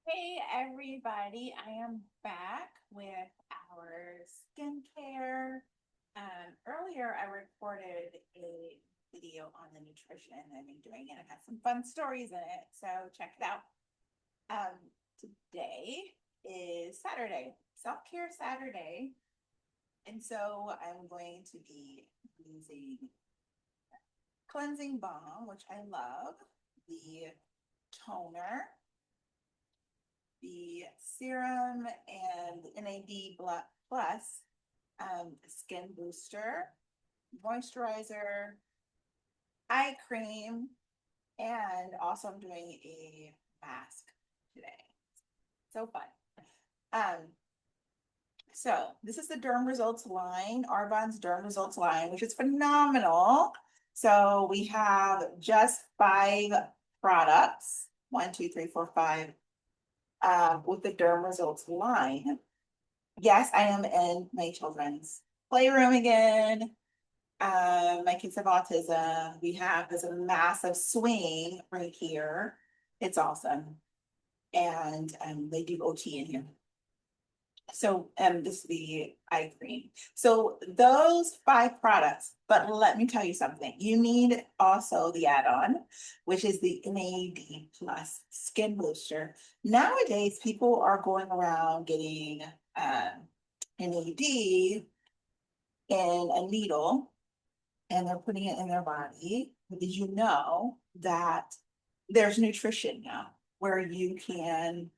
Hey everybody, I am back with our skincare. Earlier I recorded a video on the nutrition I've been doing and it has some fun stories in it, so check it out. Um, Today is Saturday, Self-Care Saturday, and so I'm going to be using cleansing balm, which I love, the toner, the serum, and the NAD plus skin booster, moisturizer, eye cream, and also I'm doing a mask today. So fun. Um, so this is the Derm Results line, Arbonne's Derm Results line, which is phenomenal. So we have just 5 products, 1, 2, 3, 4, 5, with the Derm Results line. Yes, I am in my children's playroom again. My kids have autism. We have this massive swing right here. It's awesome. And they do OT in here. So this is the eye cream. So those 5 products, but let me tell you something. You need also the add-on, which is the NAD plus skin booster. Nowadays, people are going around getting NAD in a needle and they're putting it in their body. But did you know that there's nutrition now where you can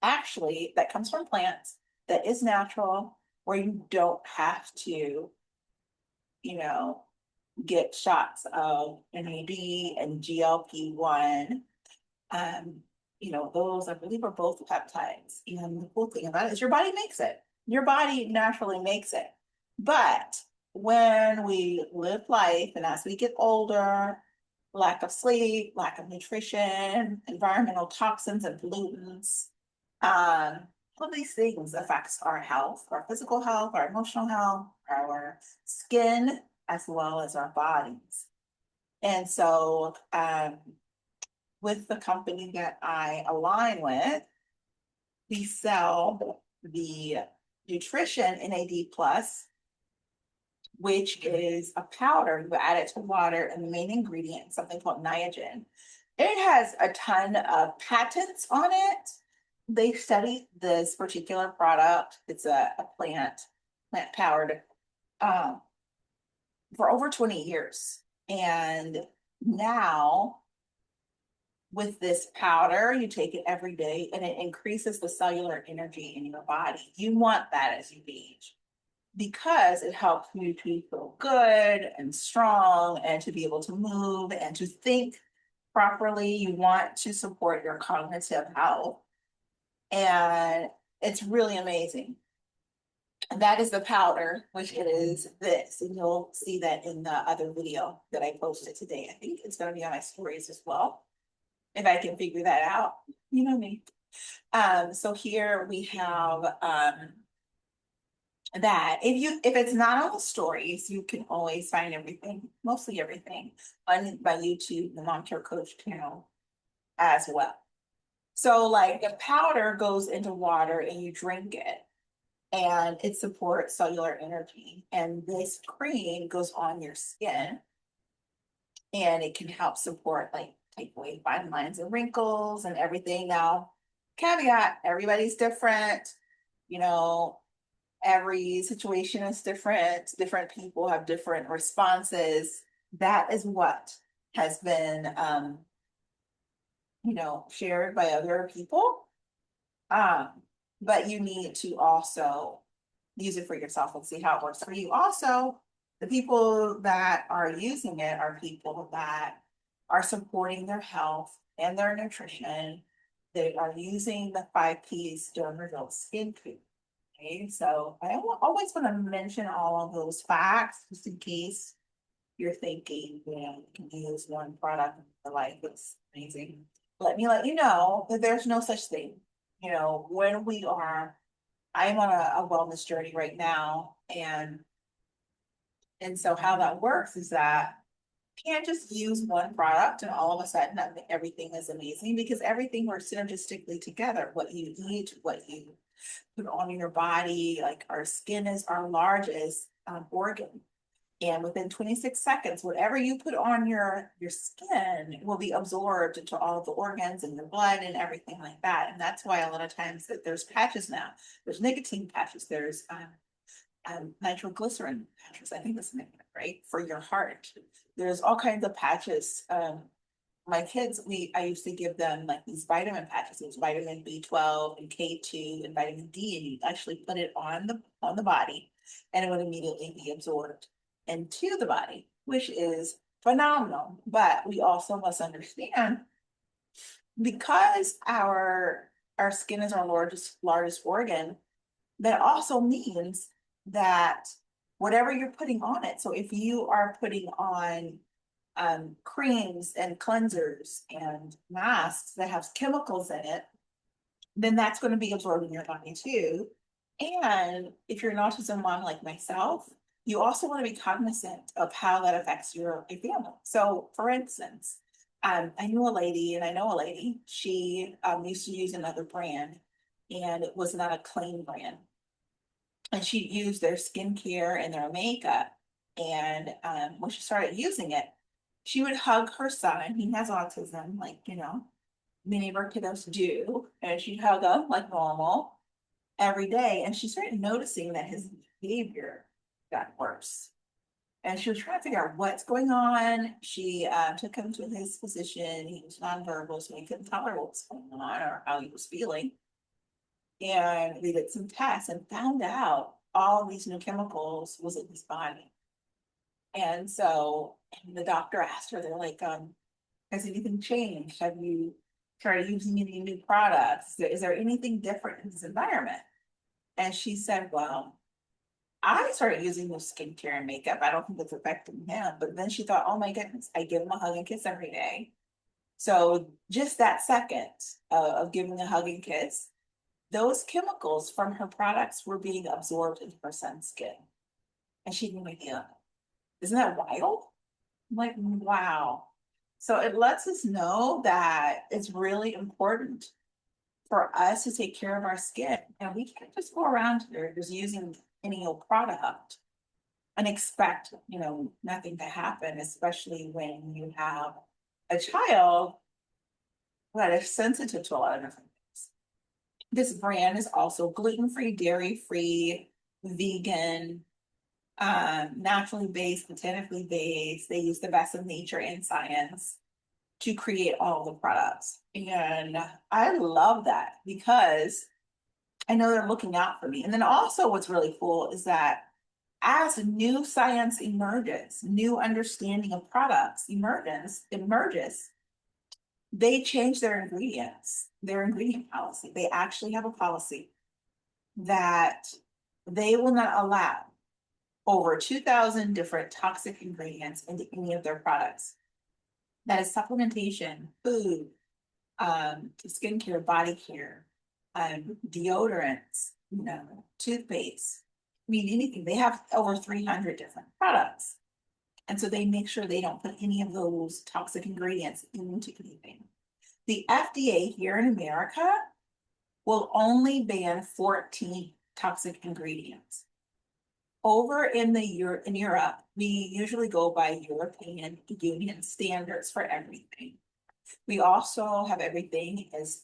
actually, that comes from plants, that is natural, where you don't have to, you know, get shots of NAD and GLP-1. Um, those I believe are both peptides. And the cool thing about it is your body makes it. Your body naturally makes it. But when we live life and as we get older, lack of sleep, lack of nutrition, environmental toxins and pollutants, all of these things affects our health, our physical health, our emotional health, our skin, as well as our bodies. And so with the company that I align with, we sell the nutrition NAD plus, which is a powder. You add it to water, and the main ingredient is something called niagen. It has a ton of patents on it. They studied this particular product. It's a plant powered, um, for over 20 years. And now with this powder, you take it every day and it increases the cellular energy in your body. You want that as you age because it helps you to feel good and strong and to be able to move and to think properly. You want to support your cognitive health. And it's really amazing. And that is the powder, which is this. And you'll see that in the other video that I posted today. I think it's going to be on my stories as well, if I can figure that out. You know me. So here we have that. If it's not on the stories, you can always find everything, mostly everything, on my YouTube, the Mom Care Coach channel as well. So like the powder goes into water and you drink it and it supports cellular energy. And this cream goes on your skin and it can help support, like, take away fine lines and wrinkles and everything. Now, caveat, everybody's different. You know, every situation is different. Different people have different responses. That is what has been, shared by other people. But you need to also use it for yourself and see how it works for you. Also, the people that are using it are people that are supporting their health and their nutrition. They are using the 5 Ps Derm Results skin cream. Okay, so I always want to mention all of those facts just in case you're thinking, you can use one product for life. It's amazing. Let me let you know that there's no such thing. When I'm on a wellness journey right now, and so how that works is that can't just use one product and all of a sudden everything is amazing, because everything works synergistically together. What you eat, what you put on your body, like our skin is our largest organ. And within 26 seconds, whatever you put on your skin will be absorbed into all of the organs and your blood and everything like that. And that's why a lot of times that there's patches now. There's nicotine patches. There's nitroglycerin patches. I think that's the name, right? For your heart. There's all kinds of patches. My kids, I used to give them like these vitamin patches. There's vitamin B12 and K2 and vitamin D, and you actually put it on the body, and it would immediately be absorbed into the body, which is phenomenal. But we also must understand, because our skin is our largest organ, that also means that whatever you're putting on it, so if you are putting on creams and cleansers and masks that have chemicals in it, then that's going to be absorbed in your body too. And if you're an autism mom like myself, you also want to be cognizant of how that affects your family. So for instance, I knew a lady, and I know a lady, she used to use another brand, and it was not a clean brand. And she'd use their skincare and their makeup. And when she started using it, she would hug her son. He has autism, like, many of our kiddos do. And she'd hug him like normal every day. And she started noticing that his behavior got worse. And she was trying to figure out what's going on. She took him to his physician. He was nonverbal, so he couldn't tell her what was going on or how he was feeling. And we did some tests and found out all these new chemicals was in his body. And so the doctor asked her, they're like, has anything changed? Have you started using any new products? Is there anything different in his environment? And she said, well, I started using new skincare and makeup. I don't think it's affecting him. But then she thought, oh my goodness, I give him a hug and kiss every day. So just that second of giving a hug and kiss, those chemicals from her products were being absorbed into her son's skin. And she had no idea. Isn't that wild? I'm like, wow. So it lets us know that it's really important for us to take care of our skin. And we can't just go around here just using any old product and expect, nothing to happen, especially when you have a child that is sensitive to a lot of different things. This brand is also gluten-free, dairy-free, vegan, naturally based, botanically based. They use the best of nature and science to create all the products. And I love that because I know they're looking out for me. And then also what's really cool is that as new science emerges, new understanding of products emerges, they change their ingredient policy. They actually have a policy that they will not allow over 2,000 different toxic ingredients into any of their products. That is supplementation, food, skincare, body care, deodorants, toothpaste. I mean, anything. They have over 300 different products. And so they make sure they don't put any of those toxic ingredients into anything. The FDA here in America will only ban 14 toxic ingredients. Over in Europe, we usually go by European Union standards for everything. We also have everything as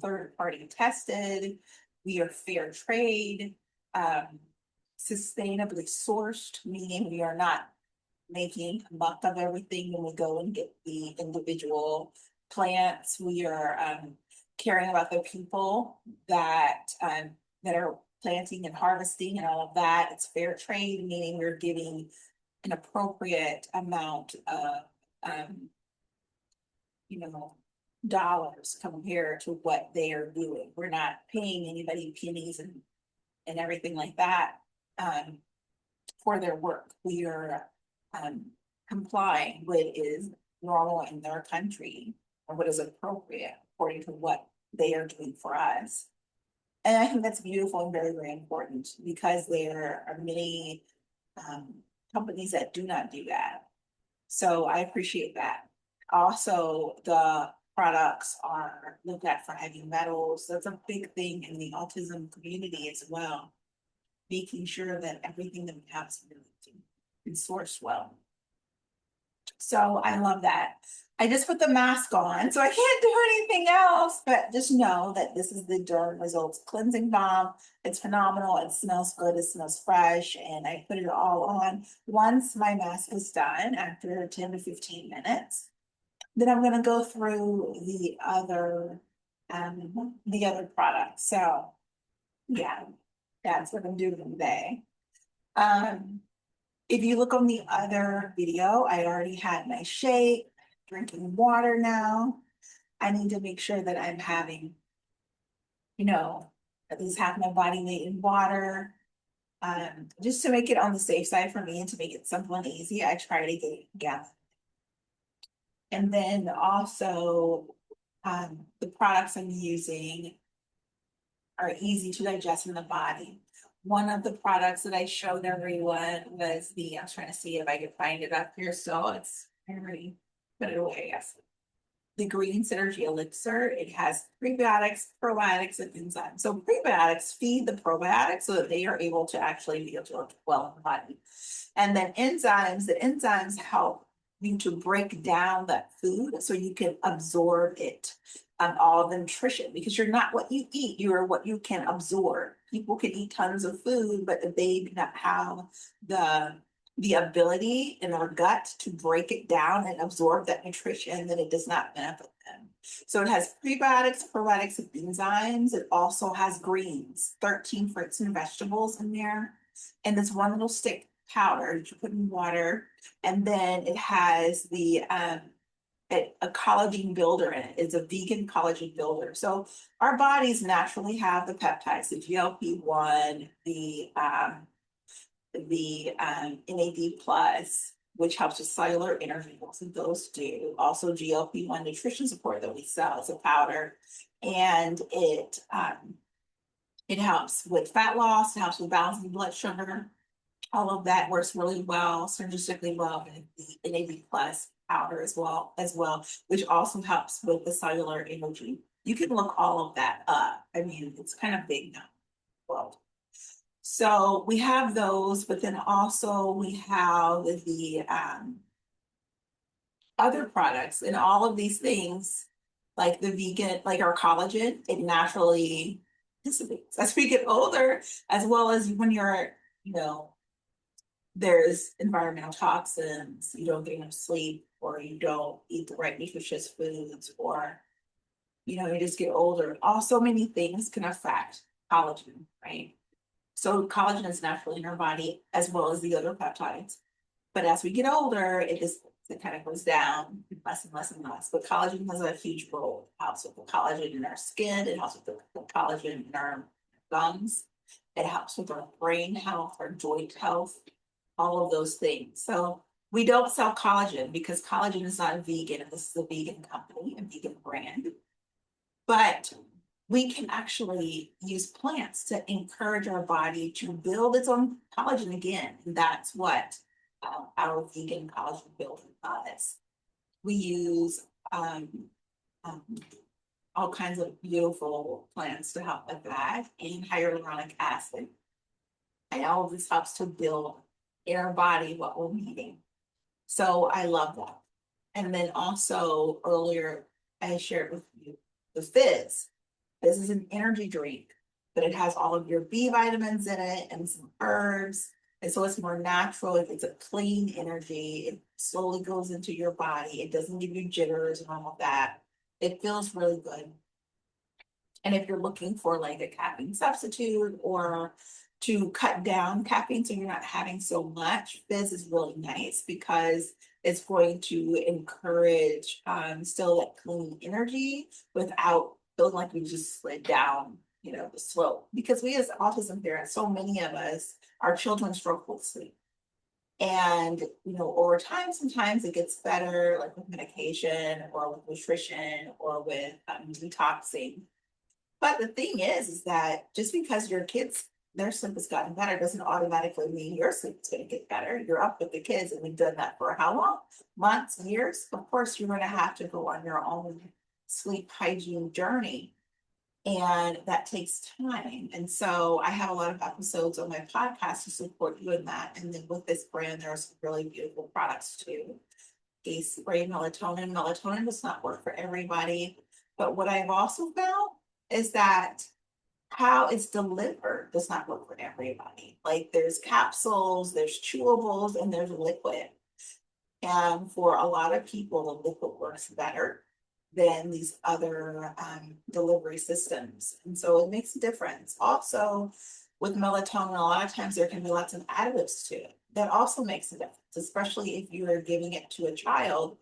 third-party tested. We are fair trade, sustainably sourced, meaning we are not making muck of everything when we go and get the individual plants. We are caring about the people that are planting and harvesting and all of that. It's fair trade, meaning we're giving an appropriate amount of dollars compared to what they are doing. We're not paying anybody pennies and everything like that for their work. We are complying with what is normal in their country or what is appropriate according to what they are doing for us. And I think that's beautiful and very, very important because there are many companies that do not do that. So I appreciate that. Also, the products are looked at for heavy metals. That's a big thing in the autism community as well. Making sure that everything that we have is really sourced well. So I love that. I just put the mask on, so I can't do anything else, but just know that this is the Derm Results Cleansing Balm. It's phenomenal. It smells good. It smells fresh. And I put it all on once my mask is done after 10 to 15 minutes. Then I'm going to go through the other products. So yeah, that's what I'm doing today. Um, if you look on the other video, I already had my shake, drinking water now. I need to make sure that I'm having, you know, at least half my body weight in water. Just to make it on the safe side for me and to make it simple and easy, I try to get it together. And then also, the products I'm using are easy to digest in the body. One of the products that I showed everyone was I'm trying to see if I can find it up here. So I already put it away. Yes. The Green Synergy Elixir. It has prebiotics, probiotics, and enzymes. So prebiotics feed the probiotics so that they are able to actually be able to work well in the body. And then the enzymes help you to break down that food so you can absorb it, all the nutrition, because you're not what you eat, you are what you can absorb. People can eat tons of food, but if they do not have the ability in our gut to break it down and absorb that nutrition, then it does not benefit them. So it has prebiotics, probiotics, and enzymes. It also has greens, 13 fruits and vegetables in there. And this one little stick powder that you put in water. And then it has a collagen builder in it. It's a vegan collagen builder. So our bodies naturally have the peptides, the GLP-1, the NAD plus, which helps with cellular energy. Both of those do. Also GLP-1 nutrition support that we sell as a powder. And it helps with fat loss, it helps with balancing blood sugar. All of that works really well, synergistically well with the NAD plus powder as well, which also helps with the cellular energy. You can look all of that up. I mean, it's kind of big now. Well, so we have those, but then also we have the other products and all of these things, like the vegan, like our collagen, it naturally dissipates as we get older, as well as when you're, you know, there's environmental toxins, you don't get enough sleep, or you don't eat the right nutritious foods, or you just get older. Also, many things can affect collagen, right? So collagen is naturally in our body as well as the other peptides. But as we get older, it kind of goes down less and less and less. But collagen has a huge role. It helps with the collagen in our skin. It helps with the collagen in our gums. It helps with our brain health, our joint health, all of those things. So we don't sell collagen because collagen is not a vegan, and this is a vegan company, a vegan brand. But we can actually use plants to encourage our body to build its own collagen again. And that's what our vegan collagen builder does. We use um, um, all kinds of beautiful plants to help with that, and hyaluronic acid. And all of this helps to build in our body what we're needing. So I love that. And then also earlier, I shared with you the Fizz. This is an energy drink, but it has all of your B vitamins in it and some herbs. And so it's more natural. It's a clean energy. It slowly goes into your body. It doesn't give you jitters and all of that. It feels really good. And if you're looking for like a caffeine substitute or to cut down caffeine so you're not having so much, Fizz is really nice because it's going to encourage still that clean energy without feeling like we just slid down, the slope. Because we as autism parents, so many of us, our children struggle with sleep. And, over time, sometimes it gets better, like with medication or with nutrition or with detoxing. But the thing is that just because your kids their sleep has gotten better doesn't automatically mean your sleep is going to get better. You're up with the kids and we've done that for how long? Months, years? Of course, you're going to have to go on your own sleep hygiene journey. And that takes time. And so I have a lot of episodes on my podcast to support you in that. And then with this brand, there are some really beautiful products too. They spray melatonin. Melatonin does not work for everybody. But what I've also found is that how it's delivered does not work for everybody. Like there's capsules, there's chewables, and there's liquid. And for a lot of people, the liquid works better than these other delivery systems. And so it makes a difference. Also, with melatonin, a lot of times there can be lots of additives to it. That also makes a difference, especially if you are giving it to a child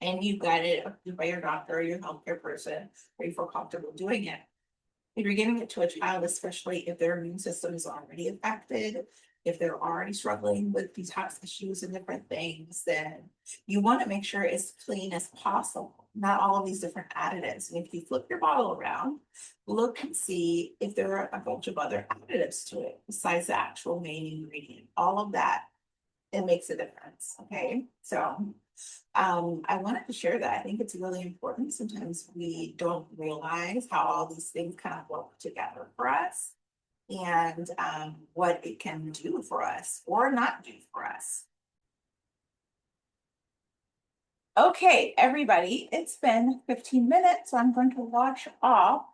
and you've got it approved by your doctor or your healthcare person, or you feel comfortable doing it. If you're giving it to a child, especially if their immune system is already affected, if they're already struggling with detox issues and different things, then you want to make sure it's clean as possible. Not all of these different additives. And if you flip your bottle around, look and see if there are a bunch of other additives to it besides the actual main ingredient. All of that, it makes a difference. Okay. So I wanted to share that. I think it's really important. Sometimes we don't realize how all these things kind of work together for us and what it can do for us or not do for us. Okay, everybody, it's been 15 minutes, so I'm going to wash off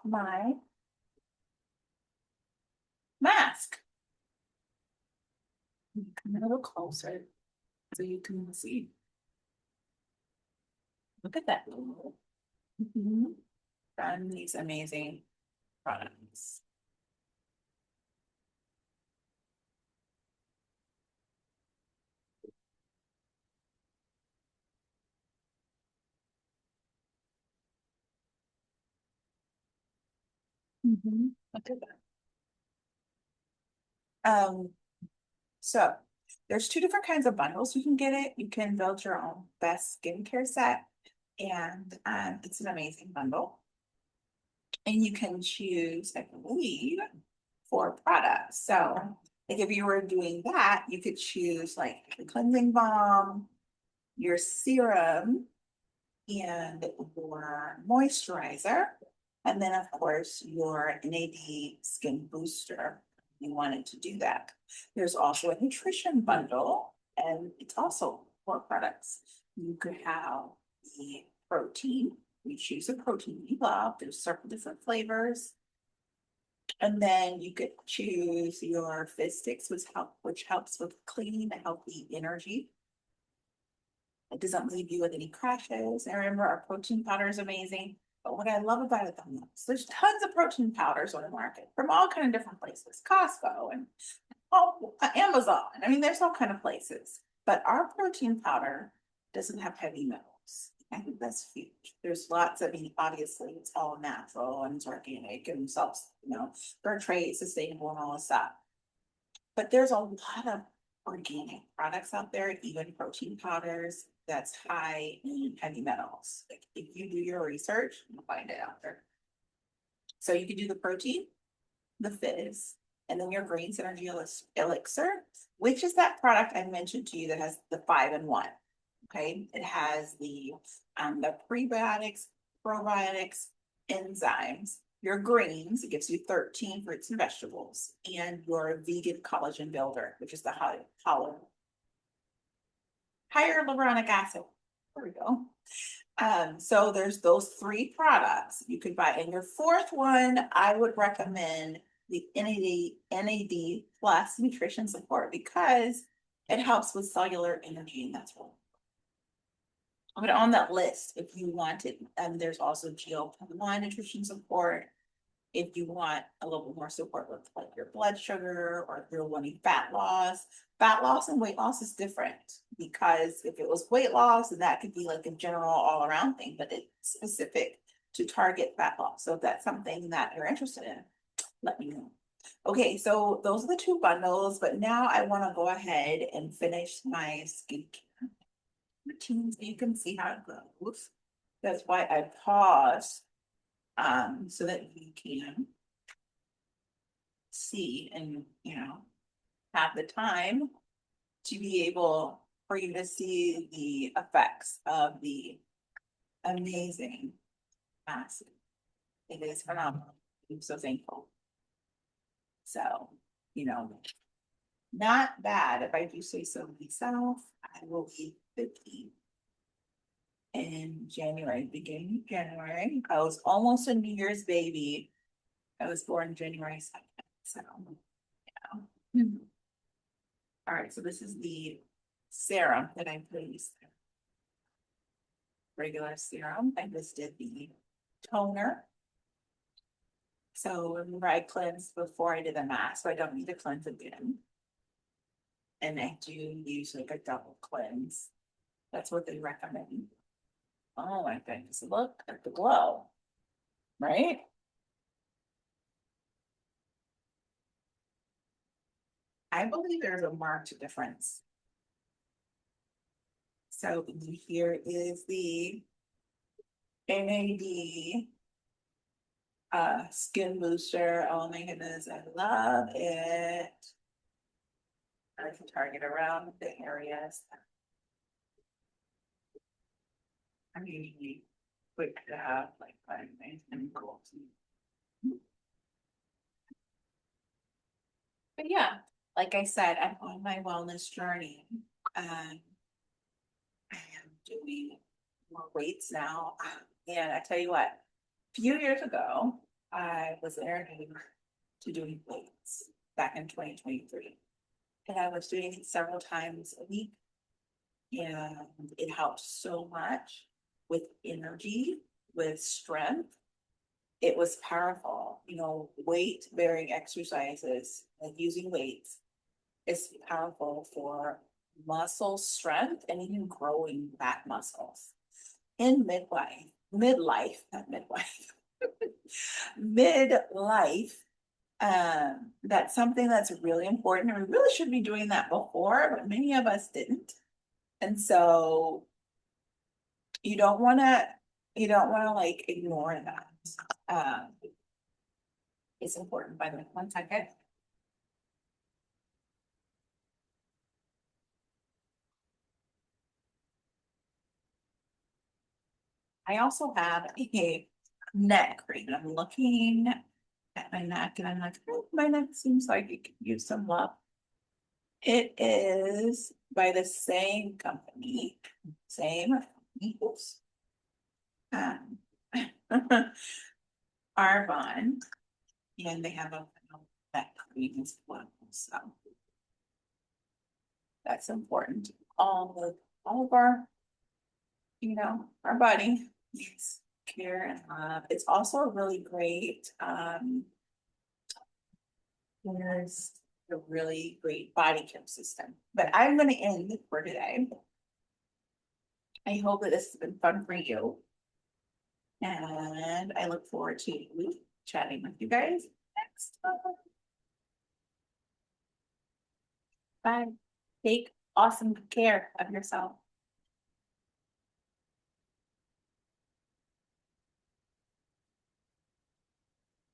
my mask. Come a little closer so you can see. Look at that. Done these amazing products. Look at that. So there's two different kinds of bundles you can get it. You can build your own best skincare set, and it's an amazing bundle. And you can choose, I believe, 4 products. So like if you were doing that, you could choose like the cleansing balm, your serum, and your moisturizer. And then of course your NAD skin booster. You wanted to do that. There's also a nutrition bundle, and it's also 4 products. You could have the protein. You choose a protein you love. There's several different flavors. And then you could choose your Fizz Sticks, which helps with clean, healthy energy. It doesn't leave you with any crashes. And remember, our protein powder is amazing. But what I love about it the most, there's tons of protein powders on the market from all kind of different places, Costco and Amazon. I mean, there's all kind of places. But our protein powder doesn't have heavy metals. I think that's huge. There's lots, I mean, obviously it's all natural and it's organic and fair trade, sustainable and all this stuff. But there's a lot of organic products out there, even protein powders that's high in heavy metals. Like if you do your research, you'll find it out there. So you can do the protein, the fizz, and then your green synergy elixir, which is that product I mentioned to you that has the 5-in-1. Okay, it has the prebiotics, probiotics, enzymes, your greens, it gives you 13 fruits and vegetables, and your vegan collagen builder, which is the hyaluronic acid. There we go. So there's those 3 products you could buy. And your 4th one, I would recommend the NAD plus nutrition support because it helps with cellular energy, and that's what. But on that list, if you want it, there's also GLP-1 nutrition support. If you want a little bit more support with like your blood sugar, or if you're wanting fat loss and weight loss is different, because if it was weight loss, then that could be like a general all around thing, but it's specific to target fat loss. So if that's something that you're interested in, let me know. Okay, so those are the 2 bundles, but now I want to go ahead and finish my skincare routine so you can see how it goes. That's why I paused so that you can see and, have the time to be able for you to see the effects of the amazing mask. It is phenomenal. I'm so thankful. So, you know, not bad if I do say so myself. I will be 50 in January, beginning of January. I was almost a New Year's baby. I was born January 2nd. So, yeah. All right, so this is the serum that I placed. Regular serum. I just did the toner. So remember I cleansed before I did the mask, so I don't need to cleanse again. And I do use like a double cleanse. That's what they recommend. Oh my goodness, look at the glow, right? I believe there's a marked difference. So here is the NAD skin booster. Oh my goodness, I love it. I can target around the areas. I'm usually quick to have like vitamins and goals. But yeah, like I said, I'm on my wellness journey. I am doing more weights now. And I tell you what, a few years ago, I was introduced to doing weights back in 2023. And I was doing it several times a week. And it helped so much with energy, with strength. It was powerful, weight bearing exercises, like using weights is powerful for muscle strength and even growing fat muscles in not midlife, midlife. That's something that's really important. And we really should be doing that before, but many of us didn't. And so you don't want to, like ignore that. It's important. By the way, 1 second. I also have a neck cream. I'm looking at my neck and I'm like, oh, my neck seems like it could use some love. It is by the same company, same equals. Um, Arbonne, and they have a neck cream as well. So that's important. All of our, our body needs care and love. It's also a really great, there's a really great body care system. But I'm going to end for today. I hope that this has been fun for you. And I look forward to chatting with you guys next time. Bye. Take awesome care of yourself.